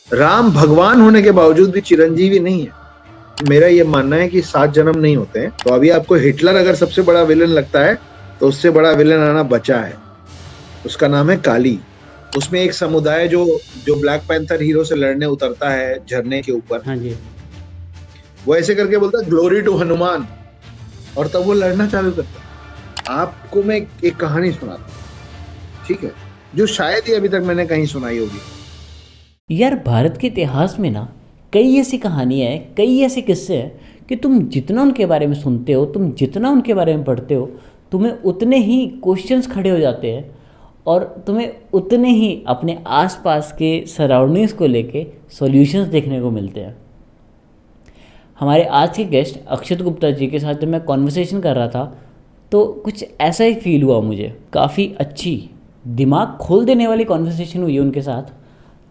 राम भगवान होने के बावजूद भी चिरंजीवी नहीं है। मेरा ये मानना है कि 7 जन्म नहीं होते हैं। तो अभी आपको हिटलर अगर सबसे बड़ा विलन लगता है, तो उससे बड़ा विलन आना बचा है। उसका नाम है काली। उसमें एक समुदाय जो जो ब्लैक पैंथर हीरो से लड़ने उतरता है झरने के ऊपर, हाँ जी। वो ऐसे करके बोलता है ग्लोरी टू हनुमान, और तब वो लड़ना चालू करता है। आपको मैं एक कहानी सुनाता हूँ, ठीक है, जो शायद ही अभी तक मैंने कहीं सुनाई होगी। यार भारत के इतिहास में ना कई ऐसी कहानियाँ हैं, कई ऐसे किस्से हैं कि तुम जितना उनके बारे में सुनते हो, तुम जितना उनके बारे में पढ़ते हो, तुम्हें उतने ही क्वेश्चंस खड़े हो जाते हैं और तुम्हें उतने ही अपने आसपास के सराउंडिंग्स को लेके सॉल्यूशंस देखने को मिलते हैं। हमारे आज के गेस्ट अक्षत गुप्ता जी के साथ जब मैं कॉन्वर्सेशन कर रहा था तो कुछ ऐसा ही फील हुआ मुझे। काफ़ी अच्छी, दिमाग खोल देने वाली कॉन्वर्सेशन हुई उनके साथ।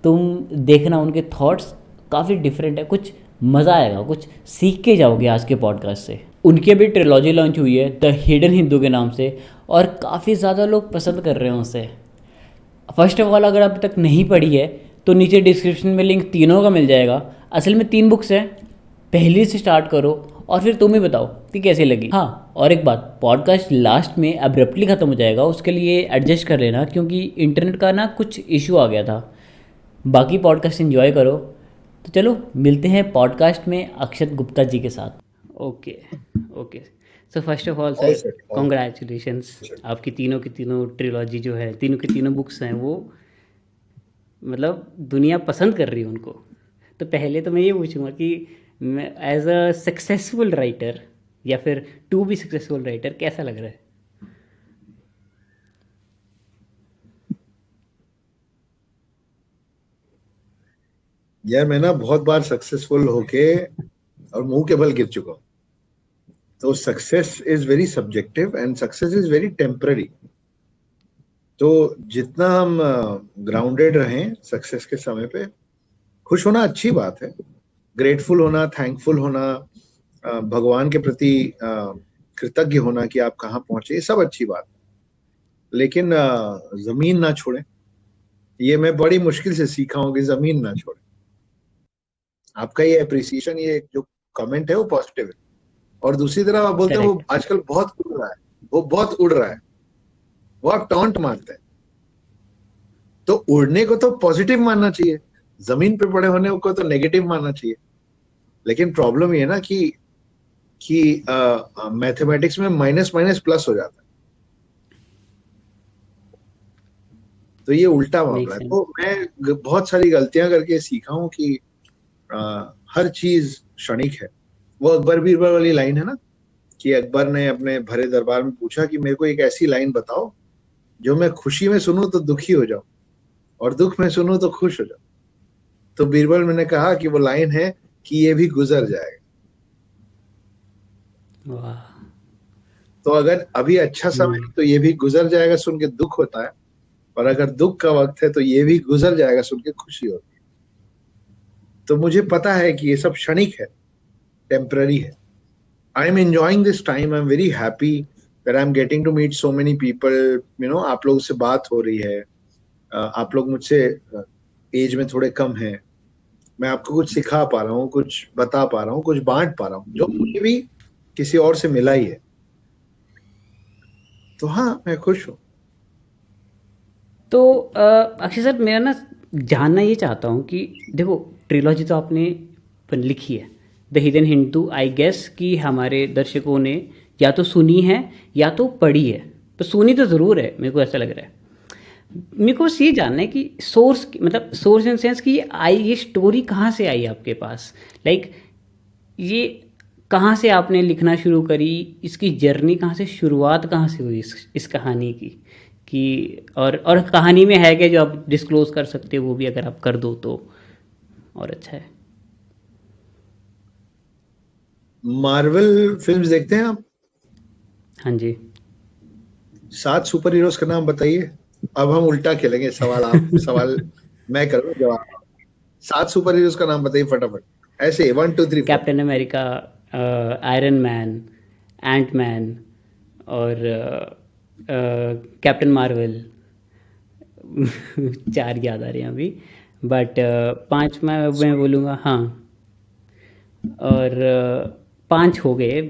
तुम देखना उनके थॉट्स काफ़ी डिफरेंट है, कुछ मज़ा आएगा, कुछ सीख के जाओगे आज के पॉडकास्ट से। उनकी अभी ट्रिलॉजी लॉन्च हुई है द हिडन हिंदू के नाम से और काफ़ी ज़्यादा लोग पसंद कर रहे हैं उसे। फर्स्ट ऑफ ऑल अगर अभी तक नहीं पढ़ी है तो नीचे डिस्क्रिप्शन में लिंक तीनों का मिल जाएगा। असल में 3 बुक्स हैं, पहली से स्टार्ट करो और फिर तुम ही बताओ कि कैसी लगी। हाँ, और एक बात, पॉडकास्ट लास्ट में अब्रप्टली ख़त्म हो जाएगा, उसके लिए एडजस्ट कर लेना क्योंकि इंटरनेट का ना कुछ इशू आ गया था। बाकी पॉडकास्ट एंजॉय करो। तो चलो मिलते हैं पॉडकास्ट में अक्षत गुप्ता जी के साथ। Okay. Okay. So first of all all sir, set, all congratulations. Set. आपकी तीनों की तीनों ट्रिलॉजी जो है, तीनों की तीनों बुक्स हैं, वो मतलब दुनिया पसंद कर रही है उनको। तो पहले तो मैं ये पूछूंगा कि मैं एज अ सक्सेसफुल राइटर या फिर टू बी सक्सेसफुल राइटर कैसा लग रहा है? यार मैं ना बहुत बार सक्सेसफुल होके और मुंह के बल गिर चुका हूँ। तो success is very subjective and success is very temporary. तो जितना हम ग्राउंडेड रहें सक्सेस के समय पे, खुश होना अच्छी बात है, ग्रेटफुल होना, थैंकफुल होना, भगवान के प्रति कृतज्ञ होना कि आप कहाँ पहुंचे, ये सब अच्छी बात है। लेकिन जमीन ना छोड़ें। ये मैं बड़ी मुश्किल से सीखा हूँ कि जमीन ना छोड़ें। आपका ये अप्रिसिएशन, ये जो कमेंट है वो पॉजिटिव है। और दूसरी तरफ आप बोलते हैं वो करेक्ट। आजकल बहुत उड़ रहा है, वो बहुत उड़ रहा है, वो आप टॉन्ट मारते हैं। तो उड़ने को तो पॉजिटिव मानना चाहिए, जमीन पे पड़े होने को तो नेगेटिव मानना चाहिए। लेकिन प्रॉब्लम ये है ना कि मैथमेटिक्स में माइनस माइनस प्लस हो जाता है। तो ये उल्टा मेक मामला है। सेंस। तो मैं बहुत सारी गलतियां करके सीखा हूं कि अ, हर चीज क्षणिक है। वो अकबर बीरबल वाली लाइन है ना, कि अकबर ने अपने भरे दरबार में पूछा कि मेरे को एक ऐसी लाइन बताओ जो मैं खुशी में सुनूं तो दुखी हो जाऊं, और दुख में सुनूं तो खुश हो जाऊं। तो बीरबल मैंने कहा कि वो लाइन है कि ये भी गुजर जाएगा। वाह। तो अगर अभी अच्छा समय है तो ये भी गुजर जाएगा सुन के दुख होता है, और अगर दुख का वक्त है तो ये भी गुजर जाएगा सुन के खुशी होती है। तो मुझे पता है कि ये सब क्षणिक है, टेम्पररी है। I am enjoying this time, I am very happy that I am getting to meet so many people. आप लोगों से बात हो रही है। आप लोग मुझसे एज में थोड़े कम हैं। मैं आपको कुछ सिखा पा रहा हूँ, कुछ बता पा रहा हूँ, कुछ बांट पा रहा हूँ जो मुझे भी किसी और से मिला ही है। तो हाँ, मैं खुश हूँ। तो अक्षय सर, मेरा ना जानना ये चाहता हूँ कि देखो, ट्रिलॉजी तो आपने लिखी है the hidden Hindu, I guess कि हमारे दर्शकों ने या तो सुनी है या तो पढ़ी है। तो सुनी तो ज़रूर है, मेरे को ऐसा लग रहा है। मेरे को बस ये जानना है कि सोर्स, मतलब सोर्स इन सेंस कि ये स्टोरी कहाँ से आई आपके पास, लाइक ये कहाँ से आपने लिखना शुरू करी, इसकी जर्नी कहाँ से, शुरुआत कहाँ से हुई इस कहानी की, कि और कहानी में है क्या जो आप डिस्क्लोज कर सकते हो, वो भी अगर आप कर दो तो और अच्छा है। मार्वल फिल्म्स देखते हैं आप? हाँ जी। 7 सुपर हीरोज का नाम बताइए। अब हम उल्टा खेलेंगे, सवाल मैं करूँ, जवाब आप। 7 सुपर हीरोज का नाम बताइए फटाफट, ऐसे 1 2 3 4। Captain America, iron man, Ant Man और कैप्टन मार्वल। 4 याद आ रहे हैं अभी। बट 5 मैं बोलूँगा हाँ। और 5 हो गए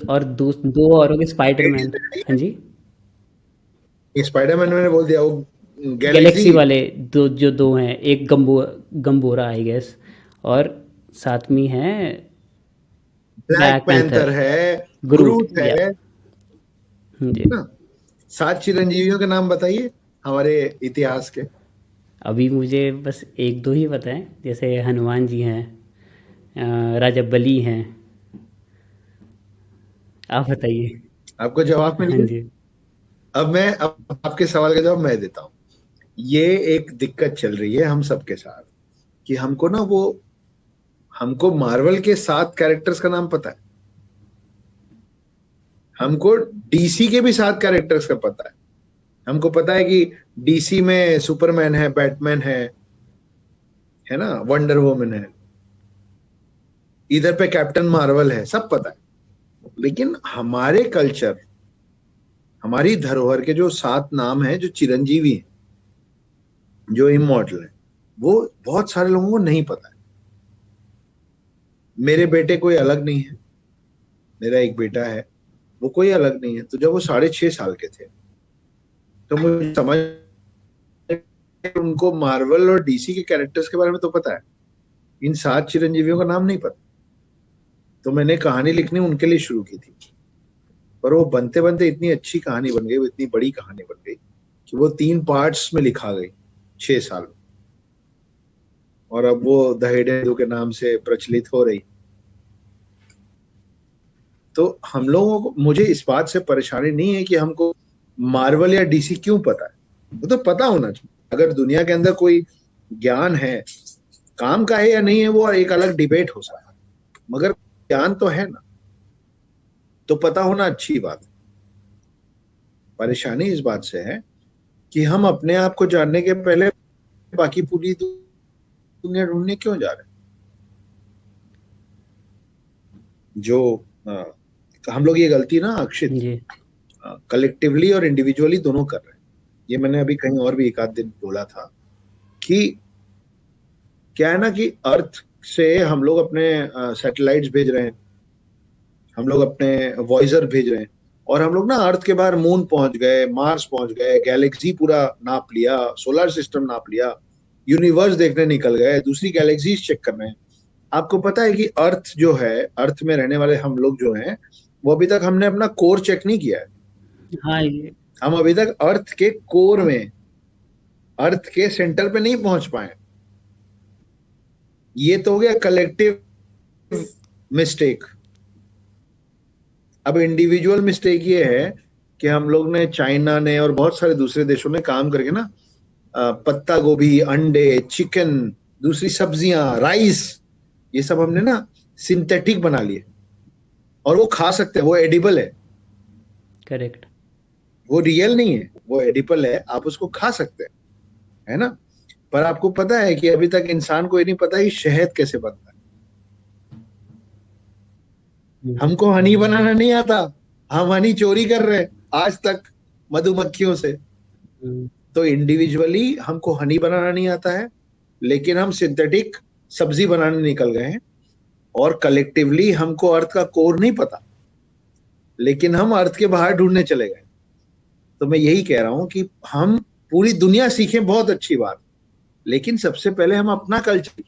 और दो दो और हो गए स्पाइडरमैन। हाँ जी, स्पाइडरमैन मैंने बोल दिया, वो गैलेक्सी। गैलेक्सी वाले दो, जो दो हैं, एक गम्बोरा आई गेस, और साथ में है ब्लैक ब्लैक पैंथर पैंथर, है, ग्रूट ग्रूट या। है जी, ना। 7 चिरंजीवियों के नाम बताइए हमारे इतिहास के। अभी मुझे बस एक दो ही पता है, जैसे हनुमान जी हैं, राजा बलि हैं। आप बताइए। आपको जवाब मिल हाँ गया। जी। अब आपके सवाल का जवाब मैं देता हूँ। ये एक दिक्कत चल रही है हम सबके साथ कि हमको मार्वल के 7 कैरेक्टर्स का नाम पता है, हमको डीसी के भी 7 कैरेक्टर्स का पता है। हमको पता है कि डीसी में सुपरमैन है, बैटमैन है ना, वंडर वुमन है, इधर पे कैप्टन मार्वल है, सब पता है। लेकिन हमारे कल्चर, हमारी धरोहर के जो 7 नाम हैं, जो चिरंजीवी हैं, जो इमॉर्टल है, वो बहुत सारे लोगों को नहीं पता है। मेरे बेटे कोई अलग नहीं है, मेरा एक बेटा है, वो कोई अलग नहीं है। तो जब वो 6.5 साल के थे तो मुझे समझ, उनको मार्वल और डीसी के कैरेक्टर्स के बारे में तो पता है, इन 7 चिरंजीवियों का नाम नहीं पता। तो मैंने कहानी लिखनी उनके लिए शुरू की थी, पर वो बनते बनते इतनी अच्छी कहानी बन गई, वो इतनी बड़ी कहानी बन गई कि वो 3 पार्ट्स में लिखा गई 6 साल में, और अब वो द हिडन के नाम से प्रचलित हो रही। तो हम लोगों को, मुझे इस बात से परेशानी नहीं है कि हमको मार्वल या डीसी क्यों पता है, वो तो पता होना चाहिए। अगर दुनिया के अंदर कोई ज्ञान है, काम का है या नहीं है वो एक अलग डिबेट हो सकता है, मगर ज्ञान तो है ना, तो पता होना अच्छी बात है। परेशानी इस बात से है कि हम अपने आप को जानने के पहले बाकी पूरी दुनिया ढूंढने क्यों जा रहे हैं। जो हम लोग ये गलती ना अक्षित, जी, कलेक्टिवली और इंडिविजुअली दोनों कर रहे हैं। ये मैंने अभी कहीं और भी एक आध दिन बोला था कि क्या है ना कि अर्थ से हम लोग अपने सैटेलाइट्स भेज रहे हैं, हम लोग अपने वॉइजर भेज रहे हैं, और हम लोग ना अर्थ के बाहर मून पहुंच गए, मार्स पहुंच गए, गैलेक्सी पूरा नाप लिया, सोलर सिस्टम नाप लिया, यूनिवर्स देखने निकल गए, दूसरी गैलेक्सीज चेक कर रहे हैं। आपको पता है कि अर्थ जो है, अर्थ में रहने वाले हम लोग जो हैं, वो अभी तक हमने अपना कोर चेक नहीं किया है। हाँ ये हम अभी तक अर्थ के कोर में, अर्थ के सेंटर पे नहीं पहुंच पाए। ये तो हो गया कलेक्टिव मिस्टेक। अब इंडिविजुअल मिस्टेक ये है कि हम लोग ने, चाइना ने और बहुत सारे दूसरे देशों में काम करके ना, पत्ता गोभी, अंडे, चिकन, दूसरी सब्जियां, राइस, ये सब हमने ना सिंथेटिक बना लिए, और वो खा सकते हैं, वो एडिबल है, करेक्ट। वो रियल नहीं है, वो एडिबल है, आप उसको खा सकते हैं, है ना। पर आपको पता है कि अभी तक इंसान को ये नहीं पता कि शहद कैसे बनता है। हमको हनी बनाना नहीं आता, हम हनी चोरी कर रहे हैं आज तक मधुमक्खियों से। तो इंडिविजुअली हमको हनी बनाना नहीं आता है, लेकिन हम सिंथेटिक सब्जी बनाने निकल गए हैं। और कलेक्टिवली हमको अर्थ का कोर नहीं पता, लेकिन हम अर्थ के बाहर ढूंढने चले गए। तो मैं यही कह रहा हूं कि हम पूरी दुनिया सीखें, बहुत अच्छी बात, लेकिन सबसे पहले हम अपना कल्चर,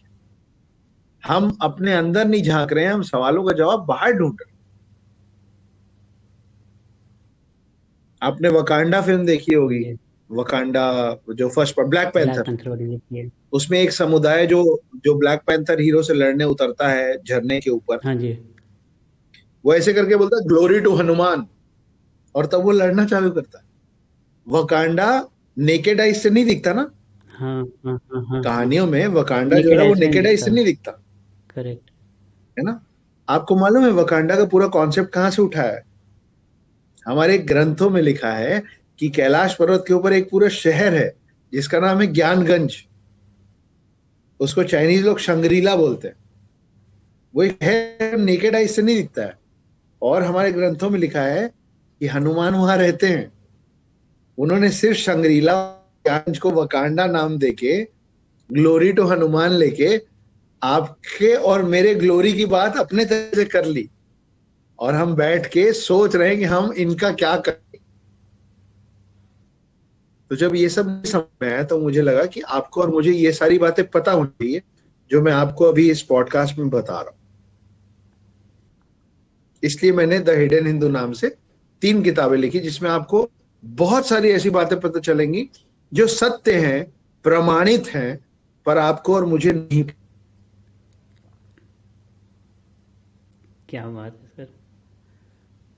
हम अपने अंदर नहीं झांक रहे हैं, हम सवालों का जवाब बाहर ढूंढ रहे हैं। आपने वकांडा फिल्म देखी होगी, ये वकांडा, जो first part black black panther, panther वाली देखी है। उसमें एक समुदाय जो जो ब्लैक पैंथर हीरो से लड़ने उतरता है झरने के ऊपर, हाँ जी। वो ऐसे करके बोलता है ग्लोरी टू हनुमान, और तब वो लड़ना चालू करता है। वकांडा नेकेड आइज से नहीं दिखता ना, हाँ हाँ हाँ हाँ हाँ। कहानियों में वकांडा जो नेकेड है वो आइज में नहीं नेकेड आइज दिखता। से नहीं दिखता, करेक्ट। है ना। आपको मालूम है वकांडा का पूरा कॉन्सेप्ट कहां से उठा है? हमारे ग्रंथों में लिखा है कि कैलाश पर्वत के ऊपर एक पूरा शहर है जिसका नाम है ज्ञानगंज, उसको चाइनीज लोग शंग्रीला बोलते हैं। वो एक है, नेकेड आइज से नहीं दिखता है। और हमारे ग्रंथों में लिखा है कि हनुमान वहां रहते हैं, उन्होंने सिर्फ शंग्रीला गंज को वकांडा नाम देके ग्लोरी टू हनुमान लेके आपके और मेरे ग्लोरी की बात अपने तरह से कर ली, और हम बैठ के सोच रहे हैं कि हम इनका क्या करें। तो जब ये सब समझ में आया तो मुझे लगा कि आपको और मुझे ये सारी बातें पता होनी चाहिए जो मैं आपको अभी इस पॉडकास्ट में बता रहा हूं। इसलिए मैंने द हिडन हिंदू नाम से 3 किताबें लिखी, जिसमें आपको बहुत सारी ऐसी बातें पता चलेंगी जो सत्य हैं, प्रमाणित हैं, पर आपको और मुझे नहीं। क्या बात है सर।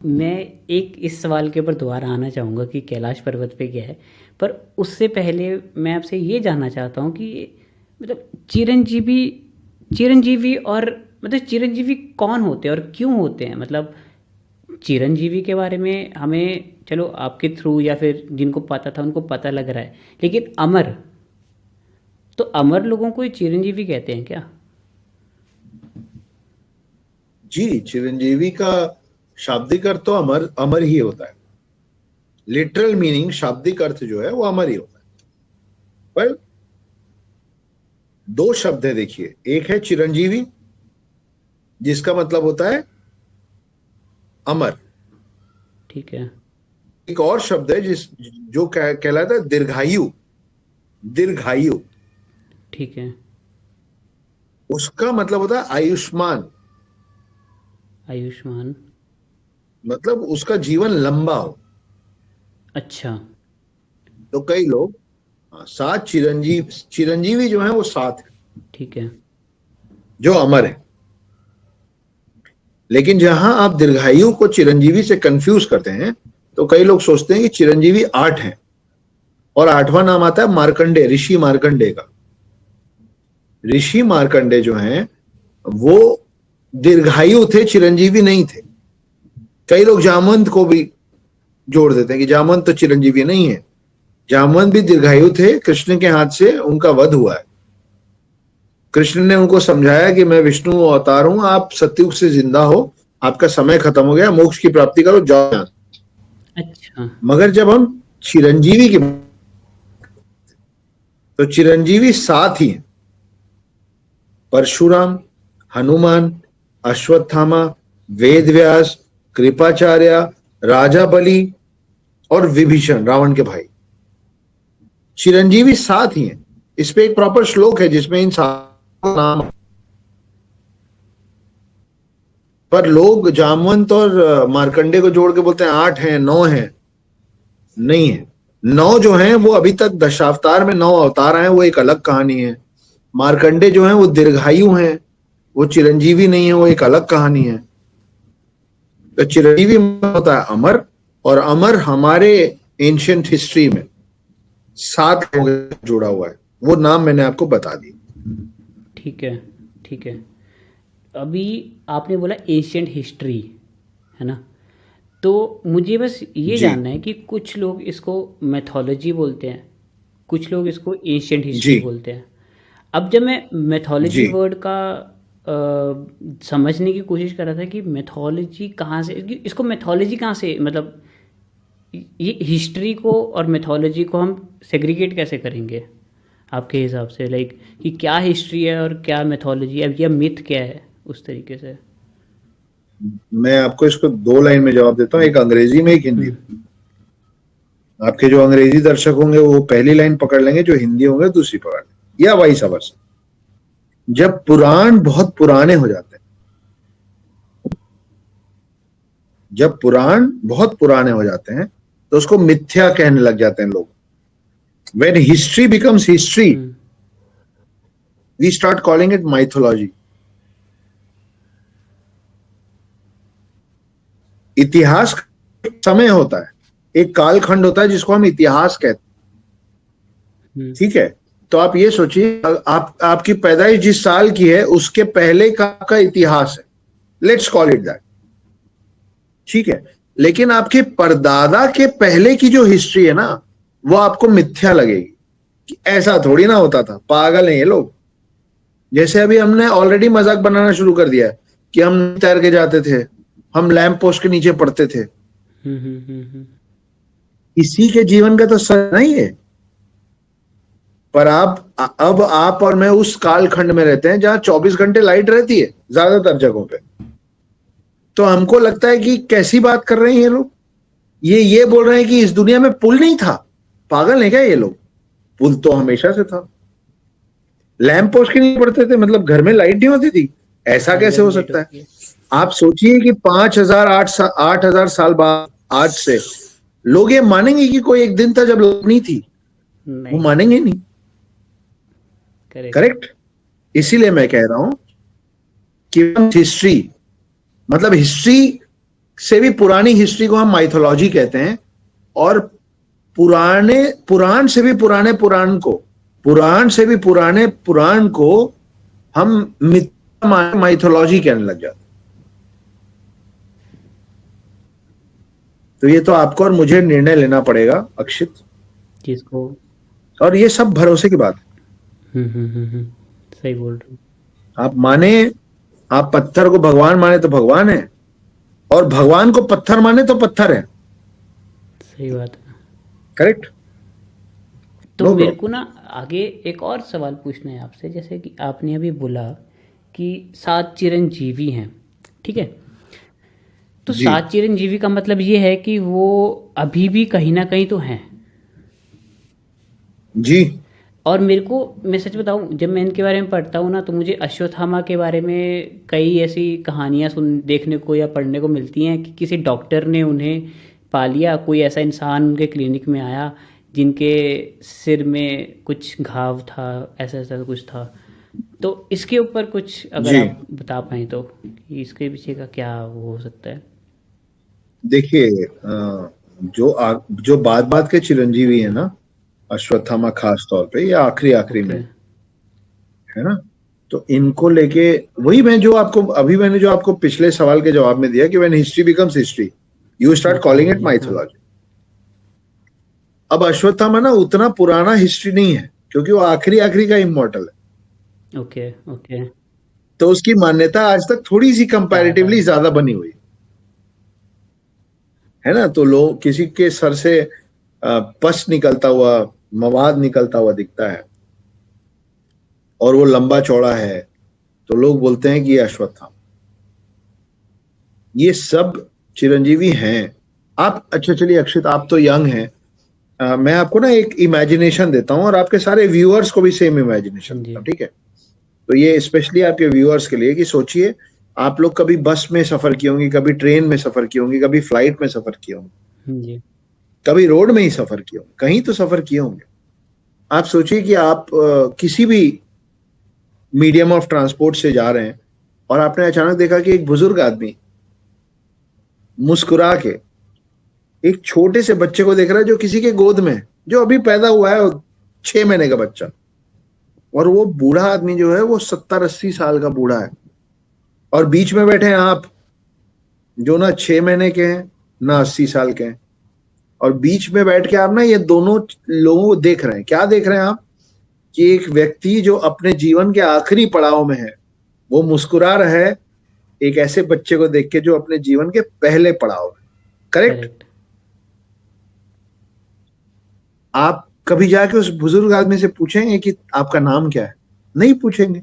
मैं एक इस सवाल के ऊपर दोबारा आना चाहूँगा कि कैलाश पर्वत पे क्या है, पर उससे पहले मैं आपसे ये जानना चाहता हूँ कि मतलब चिरंजीवी और मतलब चिरंजीवी कौन होते हैं और क्यों होते हैं। मतलब चिरंजीवी के बारे में हमें चलो आपके थ्रू या फिर जिनको पता था उनको पता लग रहा है, लेकिन अमर, तो अमर लोगों को ये चिरंजीवी कहते हैं क्या? जी, चिरंजीवी का शाब्दिक अर्थ तो अमर अमर ही होता है। लिटरल मीनिंग, शाब्दिक अर्थ जो है वो अमर ही होता है। पर 2 शब्द है, देखिए, एक है चिरंजीवी जिसका मतलब होता है अमर। ठीक है। एक और शब्द है जो कहलाता है दीर्घायु। दीर्घायु, ठीक है। उसका मतलब होता है आयुष्मान, आयुष्मान। मतलब उसका जीवन लंबा हो। अच्छा। तो कई लोग 7 चिरंजीवी जो है वो 7 है ठीक है। जो अमर है। लेकिन जहां आप दीर्घायु को चिरंजीवी से कंफ्यूज करते हैं तो कई लोग सोचते हैं कि चिरंजीवी 8 है, और 8वां नाम आता है मार्कंडे, ऋषि मार्कंडे का। ऋषि मार्कंडे जो हैं वो दीर्घायु थे, चिरंजीवी नहीं थे। कई लोग जामवंत को भी जोड़ देते हैं कि जामवंत तो चिरंजीवी नहीं है। जामवंत भी दीर्घायु थे, कृष्ण के हाथ से उनका वध हुआ है। कृष्ण ने उनको समझाया कि मैं विष्णु अवतार हूं, आप सतयुग से जिंदा हो, आपका समय खत्म हो गया, मोक्ष की प्राप्ति करो, जाओ। अच्छा। मगर जब हम चिरंजीवी की, तो चिरंजीवी 7 ही हैं। परशुराम, हनुमान, अश्वत्थामा, वेदव्यास, कृपाचार्य, राजा बलि और विभीषण, रावण के भाई। चिरंजीवी 7 ही हैं। इस पे एक प्रॉपर श्लोक है जिसमें इन 7 नाम, पर लोग जामवंत और मार्कंडे को जोड़ के बोलते हैं 8 हैं, 9 हैं। नहीं है। 9 जो हैं वो अभी तक दशावतार में 9 अवतार आए, वो एक अलग कहानी है। मार्कंडे जो हैं वो दीर्घायु हैं, वो चिरंजीवी नहीं है, वो एक अलग कहानी है। तो चिरंजीवी होता है अमर, और अमर हमारे एंशियंट हिस्ट्री में 7 लोगों से जुड़ा हुआ है। वो नाम मैंने आपको बता दी। ठीक है। ठीक है। अभी आपने बोला एशियंट हिस्ट्री, है ना, तो मुझे बस ये जी जानना है कि कुछ लोग इसको मैथोलॉजी बोलते हैं, कुछ लोग इसको एशियंट हिस्ट्री जी बोलते हैं। अब जब मैं मैथोलॉजी जी वर्ड का समझने की कोशिश कर रहा था कि मैथोलॉजी कहाँ से, इसको मैथोलॉजी कहाँ से, मतलब ये हिस्ट्री को और मैथोलॉजी को हम सेग्रीगेट कैसे करेंगे आपके हिसाब से, लाइक कि क्या हिस्ट्री है और क्या मैथोलॉजी, अब यह मिथ क्या है उस तरीके से। मैं आपको इसको 2 लाइन में जवाब देता हूँ, एक अंग्रेजी में, एक हिंदी में। आपके जो अंग्रेजी दर्शक होंगे वो पहली लाइन पकड़ लेंगे, जो हिंदी होंगे दूसरी पकड़ लेंगे, या वाइस वर्सा। जब पुराण बहुत पुराने हो जाते हैं, जब पुराण बहुत पुराने हो जाते हैं तो उसको मिथ्या कहने लग जाते हैं लोग। When history becomes history, we start calling it mythology. इतिहास समय होता है, एक कालखंड होता है जिसको हम इतिहास कहते हैं। ठीक है, तो आप ये सोचिए, आपकी पैदाइश जिस साल की है उसके पहले का इतिहास है, लेट्स कॉल इट दैट। ठीक है, लेकिन आपके परदादा के पहले की जो हिस्ट्री है ना, वो आपको मिथ्या लगेगी कि ऐसा थोड़ी ना होता था, पागल हैं ये लोग। जैसे अभी हमने ऑलरेडी मजाक बनाना शुरू कर दिया है कि हम तैर के जाते थे, हम लैंप पोस्ट के नीचे पड़ते थे। इसी के जीवन का तो सच नहीं है। पर अब आप और मैं उस कालखंड में रहते हैं जहां 24 घंटे लाइट रहती है ज्यादातर जगहों पे। तो हमको लगता है कि कैसी बात कर रहे हैं ये लोग, ये बोल रहे हैं कि इस दुनिया में पुल नहीं था। पागल है क्या ये लोग? पुल तो हमेशा से था। लैंप पोस्ट के नहीं पड़ते थे, मतलब घर में लाइट नहीं होती थी, ऐसा कैसे हो सकता है? आप सोचिए कि 8,000 साल बाद आज से लोग ये मानेंगे कि कोई एक दिन था जब लाइट नहीं थी? वो नहीं, मानेंगे नहीं। करेक्ट। करेक्ट। इसीलिए मैं कह रहा हूं कि हिस्ट्री, मतलब हिस्ट्री से भी पुरानी हिस्ट्री को हम माइथोलॉजी कहते हैं, और पुराण से भी पुराने पुराण को, पुराण से भी पुराने पुराण को हम माइथोलॉजी कहने लग जाते। तो ये तो आपको और मुझे निर्णय लेना पड़ेगा अक्षित, किसको? और ये सब भरोसे की बात है। सही बोल रहे हो। आप माने, आप पत्थर को भगवान माने तो भगवान है, और भगवान को पत्थर माने तो पत्थर है। सही बात है। करेक्ट। तो नो मेरे प्रॉब्लम। को ना आगे एक और सवाल पूछना है आपसे, जैसे कि आपने अभी बोला कि 7 चिरंजीवी हैं, ठीक है? तो जी 7 चिरंजीवी का मतलब ये है कि वो अभी भी कहीं ना कहीं तो हैं। जी और मेरे को, मैं सच बताऊं, जब मैं इनके बारे में पढ़ता हूँ ना, तो मुझे अश्वत्थामा के बारे में कई ऐसी कहानियाँ देखने को या पढ़ने को मिलती हैं कि किसी डॉक्टर ने उन्हें पा लिया, कोई ऐसा इंसान उनके क्लिनिक में आया जिनके सिर में कुछ घाव था, ऐसा ऐसा कुछ था। तो इसके ऊपर कुछ अगर जी। आप बता पाएँ तो, कि इसके पीछे का क्या वो हो सकता है? देखिए, जो बात बात के चिरंजीवी है ना, अश्वत्थामा खास तौर पे, या आखिरी आखिरी में, ओके। है ना? तो इनको लेके वही मैंने जो आपको पिछले सवाल के जवाब में दिया कि when history becomes history you start calling it mythology, हाँ। माइथोलॉजी। अब अश्वत्थामा ना उतना पुराना हिस्ट्री नहीं है, क्योंकि वो आखिरी आखिरी का इमोर्टल है। Okay, okay. तो उसकी मान्यता आज तक थोड़ी सी ज़्यादा कंपैरेटिवली है। ज्यादा बनी हुई है ना? तो लोग, किसी के सर से पस निकलता हुआ, मवाद निकलता हुआ दिखता है, और वो लंबा चौड़ा है, तो लोग बोलते हैं कि ये अश्वत्थामा। ये सब चिरंजीवी हैं। आप, अच्छा चलिए अक्षित, आप तो यंग हैं, मैं आपको ना एक इमेजिनेशन देता हूं, और आपके सारे व्यूअर्स को भी सेम इमेजिनेशन हाँ देता जी। हूं, ठीक है? तो ये स्पेशली आपके व्यूअर्स के लिए, कि सोचिए आप लोग कभी बस में सफर किए होंगे, कभी ट्रेन में सफर किए होंगे, कभी फ्लाइट में सफर किए होंगे, हाँ जी। कभी रोड में ही सफर किए होंगे, कहीं तो सफर किए होंगे। आप सोचिए कि आप किसी भी मीडियम ऑफ ट्रांसपोर्ट से जा रहे हैं, और आपने अचानक देखा कि एक बुजुर्ग आदमी मुस्कुरा के एक छोटे से बच्चे को देख रहा है, जो किसी के गोद में, जो अभी पैदा हुआ है, 6 महीने का बच्चा। और वो बूढ़ा आदमी जो है वो 70-80 साल का बूढ़ा है, और बीच में बैठे हैं आप, जो ना 6 महीने के हैं ना 80 साल के हैं। और बीच में बैठ के आप ना ये दोनों लोगों को देख रहे हैं। क्या देख रहे हैं आप? कि एक व्यक्ति जो अपने जीवन के आखिरी पड़ाव में है, वो मुस्कुरा रहा है एक ऐसे बच्चे को देख के जो अपने जीवन के पहले पड़ाव में। करेक्ट। करेक्ट। आप कभी जाके उस बुजुर्ग आदमी से पूछेंगे कि आपका नाम क्या है? नहीं पूछेंगे।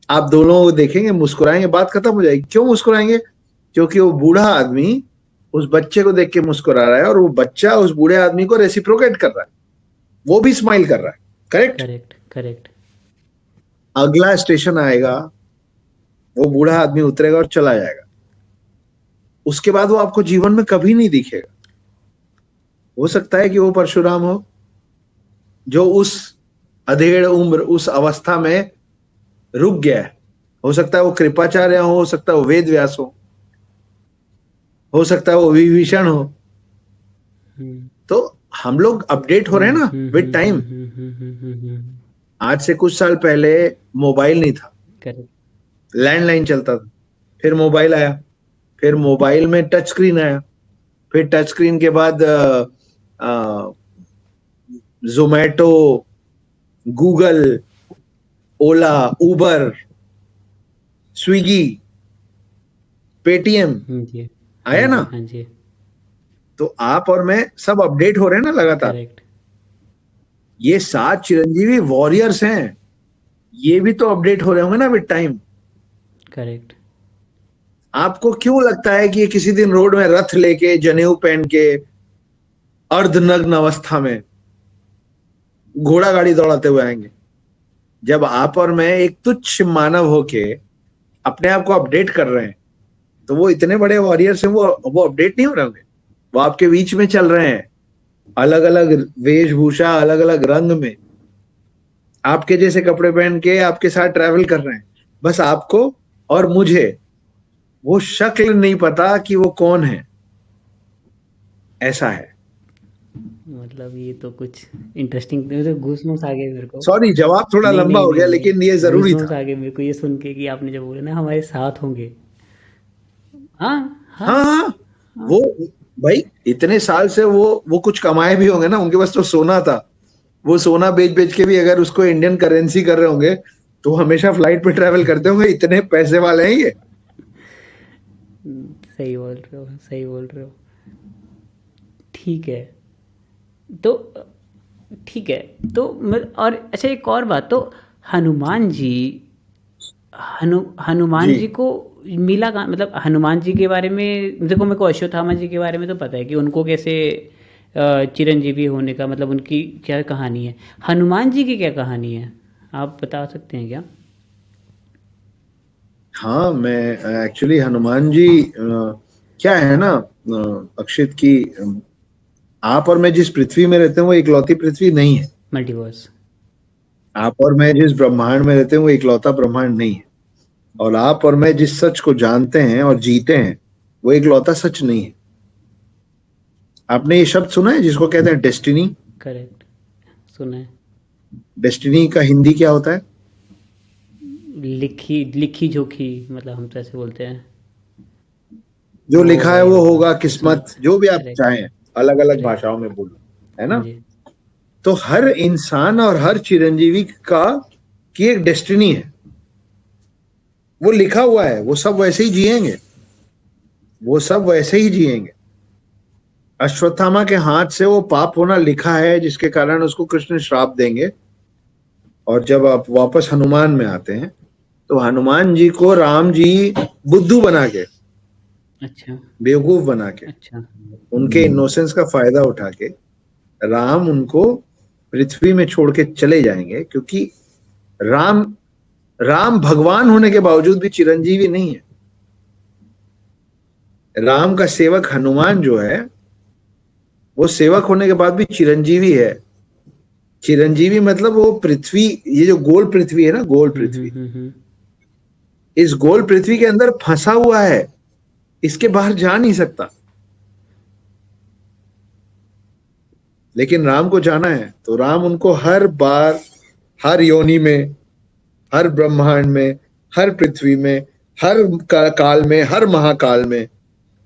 आप दोनों को देखेंगे, मुस्कुराएंगे, बात खत्म हो जाएगी। क्यों मुस्कुराएंगे? क्योंकि वो बूढ़ा आदमी उस बच्चे को देख के मुस्कुरा रहा है, और वो बच्चा उस बूढ़े आदमी को रेसिप्रोकेट कर रहा है, वो भी स्माइल कर रहा है। करेक्ट। करेक्ट। करेक्ट। अगला स्टेशन आएगा, वो बूढ़ा आदमी उतरेगा और चला जाएगा। उसके बाद वो आपको जीवन में कभी नहीं दिखेगा। हो सकता है कि वो परशुराम हो, जो उस अधेड़ उम्र, उस अवस्था में रुक गया है। हो सकता है वो कृपाचार्य हो सकता है वो वेद व्यास हो सकता है वो विभीषण हो। हम्म। तो हम लोग अपडेट हो रहे हैं ना विद टाइम। आज से कुछ साल पहले मोबाइल नहीं था, करेक्ट। लैंडलाइन चलता था, फिर मोबाइल आया, फिर मोबाइल में टच स्क्रीन आया, फिर टच स्क्रीन के बाद जोमेटो, गूगल, ओला, उबर, स्विगी, पेटीएम हाँ जी। हाँ आया जी। ना? हाँ जी। तो आप और मैं सब अपडेट हो रहे हैं ना लगातार। करेक्ट। ये 7 चिरंजीवी वॉरियर्स हैं, ये भी तो अपडेट हो रहे होंगे ना विद टाइम। करेक्ट। आपको क्यों लगता है कि ये किसी दिन रोड में रथ लेके जनेऊ पहन के अर्धनग्न अवस्था में घोड़ा गाड़ी दौड़ाते हुए आएंगे? जब आप और मैं एक तुच्छ मानव होके अपने आप को अपडेट कर रहे हैं, तो वो इतने बड़े वॉरियर्स हैं, वो अपडेट नहीं हो रहे होंगे? वो आपके बीच में चल रहे हैं, अलग अलग वेशभूषा, अलग अलग रंग में, आपके जैसे कपड़े पहन के आपके साथ ट्रैवल कर रहे हैं। बस आपको और मुझे वो शक्ल नहीं पता कि वो कौन है। ऐसा है। मतलब ये तो कुछ इंटरेस्टिंग, तो गूज़बम्प्स आ गए मेरे को। सॉरी, जवाब थोड़ा नहीं लंबा नहीं हो नहीं गया, नहीं, लेकिन ये जरूरी गूज़बम्प्स था। आ गए मेरे को ये सुन के कि आपने जब बोला ना हमारे साथ होंगे। हाँ हाँ हाँ हाँ, हाँ। वो भाई इतने साल से वो कुछ कमाए भी होंगे ना, उनके पास तो सोना था। वो सोना बेच बेच के भी अगर उसको इंडियन करेंसी कर रहे होंगे, तो हमेशा फ्लाइट पे ट्रेवल करते होंगे। इतने पैसे वाले हैं ये। सही बोल रहे हो, सही बोल रहे हो। ठीक है। तो ठीक है। तो और अच्छा एक और बात, तो हनुमान जी, हनुमान जी जी को मिला कहाँ, मतलब हनुमान जी के बारे में देखो, मेरे को अश्वत्थामा जी के बारे में तो पता है कि उनको कैसे चिरंजीवी होने का, मतलब उनकी क्या कहानी है। हनुमान जी की क्या कहानी है, आप बता सकते हैं क्या? हाँ, मैं एक्चुअली हनुमान जी क्या है ना, अक्षित की आप और मैं जिस पृथ्वी में रहते हैं वो इकलौती पृथ्वी नहीं है। मल्टीवर्स। आप और मैं जिस ब्रह्मांड में रहते हैं वो इकलौता ब्रह्मांड नहीं है। और आप और मैं जिस सच को जानते हैं और जीते हैं वो इकलौता सच नहीं है। आपने ये शब्द सुना है जिसको कहते हैं डेस्टिनी? करेक्ट, सुना है। डेस्टिनी का हिंदी क्या होता है? लिखी लिखी जोखी, मतलब हम तो ऐसे बोलते हैं। जो वो लिखा होगा है ये वो होगा, होगा, किस्मत, किस्मत। जो भी आप करेक्ट। चाहें, अलग अलग करेक्ट। भाषाओं में बोलो, है हाँ ना? जी। तो हर इंसान और हर चिरंजीवी का की एक डेस्टिनी है। वो लिखा हुआ है, वो सब वैसे ही जिएंगे, वो सब वैसे ही जिएंगे। अश्वत्थामा के हाथ से वो पाप होना लिखा है, जिसके कारण उसको कृष्ण श्राप देंगे। और जब आप वापस हनुमान में आते हैं, तो हनुमान जी को राम जी बुद्धू बना के, अच्छा। बेवकूफ बना के, अच्छा। उनके इनोसेंस का फायदा उठा के राम उनको पृथ्वी में छोड़ के चले जाएंगे, क्योंकि राम राम भगवान होने के बावजूद भी चिरंजीवी नहीं है। राम का सेवक हनुमान जो है, वो सेवक होने के बाद भी चिरंजीवी है। चिरंजीवी मतलब वो पृथ्वी, ये जो गोल पृथ्वी है ना, गोल पृथ्वी, इस गोल पृथ्वी के अंदर फंसा हुआ है, इसके बाहर जा नहीं सकता। लेकिन राम को जाना है, तो राम उनको हर बार, हर योनि में, हर ब्रह्मांड में, हर पृथ्वी में, हर काल में, हर महाकाल में,